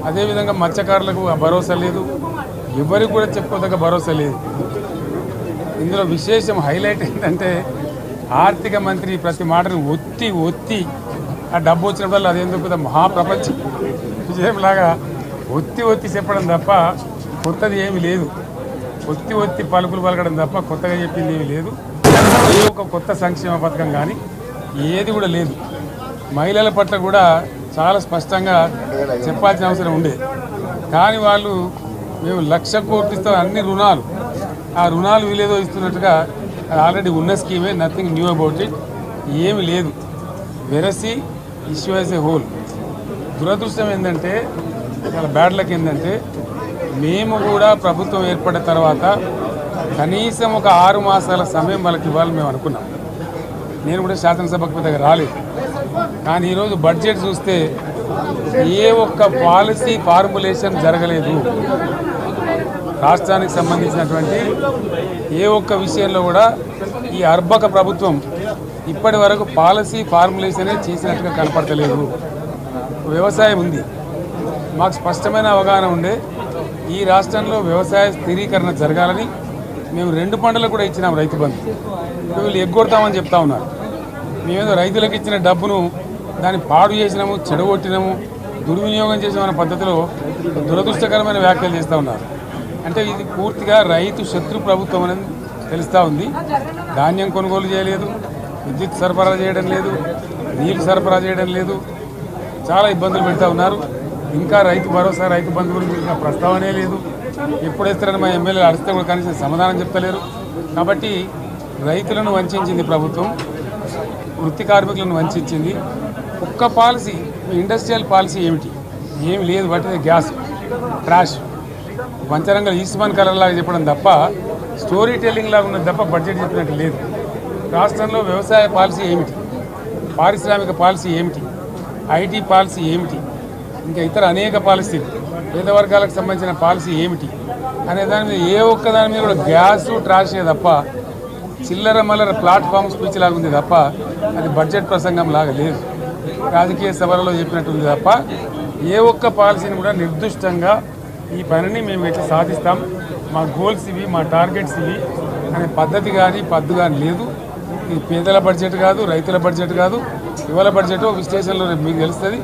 అదేవిధంగా మత్స్యకారులకు ఆ భరోసా లేదు, ఎవరికి కూడా చెప్పుకోదగ్గ భరోసా లేదు. ఇందులో విశేషం హైలైట్ ఏంటంటే ఆర్థిక మంత్రి ప్రతి మాటను ఒత్తి ఆ డబ్బు వచ్చినప్పుడు అదేందుకు మహాప్రపంచ విజయంలాగా ఒత్తి చెప్పడం తప్ప కొత్తది ఏమీ లేదు. ఒత్తి పలుకులు పలకడం తప్ప కొత్తగా చెప్పింది ఏమీ లేదు. ఏ ఒక కొత్త సంక్షేమ పథకం కానీ ఏది కూడా లేదు. మహిళల పట్ల కూడా చాలా స్పష్టంగా చెప్పాల్సిన అవసరం ఉండే. కానీ వాళ్ళు మేము 1,00,000 కోట్లు ఇస్తాం అన్ని రుణాలు, ఆ రుణాలు వీలేదో ఇస్తున్నట్టుగా అది ఆల్రెడీ ఉన్న స్కీమే, నథింగ్ న్యూ అబౌట్ ఇట్, ఏమి లేదు. వెరసి ఇష్యూ యాజ్ ఏ హోల్. దురదృష్టం ఏంటంటే, చాలా బ్యాడ్ లక్ ఏంటంటే, మేము కూడా ప్రభుత్వం ఏర్పడిన తర్వాత కనీసం ఒక 6 మాసాల సమయం వాళ్ళకి ఇవ్వాలని మేము అనుకున్నాం. నేను కూడా శాసనసభకు దగ్గర రాలేదు. కానీ ఈరోజు బడ్జెట్ చూస్తే ఏ ఒక్క పాలసీ ఫార్ములేషన్ జరగలేదు. రాష్ట్రానికి సంబంధించినటువంటి ఏ ఒక్క విషయంలో కూడా ఈ అర్బక ప్రభుత్వం ఇప్పటి వరకు పాలసీ ఫార్ములేషనే చేసినట్టుగా కనపడతలేదు. వ్యవసాయం ఉంది, మాకు స్పష్టమైన అవగాహన ఉండే ఈ రాష్ట్రంలో వ్యవసాయ స్థిరీకరణ జరగాలని మేము 2 పంటలకు కూడా ఇచ్చినాం రైతు బంధు. వీళ్ళు ఎగ్గొడతామని చెప్తా ఉన్నారు. మేమేదో రైతులకు ఇచ్చిన డబ్బును దాన్ని పాడు చేసినాము, చెడగొట్టినాము, దుర్వినియోగం చేసామన్న పద్ధతిలో దురదృష్టకరమైన వ్యాఖ్యలు చేస్తూ ఉన్నారు. అంటే ఇది పూర్తిగా రైతు శత్రు ప్రభుత్వం అనేది తెలుస్తూ ఉంది. ధాన్యం కొనుగోలు చేయలేదు, విద్యుత్ సరఫరా చేయడం లేదు, నీళ్లు సరఫరా చేయడం లేదు, చాలా ఇబ్బందులు పెడతా ఉన్నారు. ఇంకా రైతు భరోసా, రైతు బంధు గురించి ఇంకా ప్రస్తావనే లేదు. ఎప్పుడేస్తారని మా ఎమ్మెల్యేలు అడిస్తే కూడా కనీసం సమాధానం చెప్తలేరు. కాబట్టి రైతులను వంచింది ప్రభుత్వం, వృత్తి కార్మికులను వంచింది. ఒక్క పాలసీ, ఇండస్ట్రియల్ పాలసీ ఏమిటి? ఏమి లేదు. బట్టి గ్యాస్ ట్రాష్ పంచరంగ ఈస్మాన్ కలర్ లాగా చెప్పడం తప్ప, స్టోరీ టెల్లింగ్ లాగా ఉన్నది తప్ప బడ్జెట్ చెప్పినట్టు లేదు. రాష్ట్రంలో వ్యవసాయ పాలసీ ఏమిటి, పారిశ్రామిక పాలసీ ఏమిటి, ఐటీ పాలసీ ఏమిటి, ఇంకా ఇతర అనేక పాలసీలు, పేద వర్గాలకు సంబంధించిన పాలసీ ఏమిటి అనే దాని మీద ఏ ఒక్క దాని మీద కూడా గ్యాసు ట్రాషే తప్ప, చిల్లర మల్లర ప్లాట్ఫామ్ స్పీచ్ లాగా ఉంది తప్ప అది బడ్జెట్ ప్రసంగం లాగా లేదు. రాజకీయ సభలలో చెప్పినట్టుంది తప్ప ఏ ఒక్క పాలసీని కూడా నిర్దిష్టంగా ఈ పనిని మేము ఎట్లా సాధిస్తాం, మా గోల్స్ ఇవి, మా టార్గెట్స్ ఇవి అనే పద్ధతి కానీ పద్దు కానీ లేదు. ఇది పేదల బడ్జెట్ కాదు, రైతుల బడ్జెట్ కాదు, యువల బడ్జెట్. విశ్లేషణలో మీకు తెలుస్తుంది.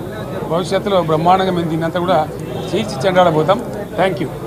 భవిష్యత్తులో బ్రహ్మాండంగా మేము దీన్నంతా కూడా చీల్చి చెండాడబోతాం. Thank you.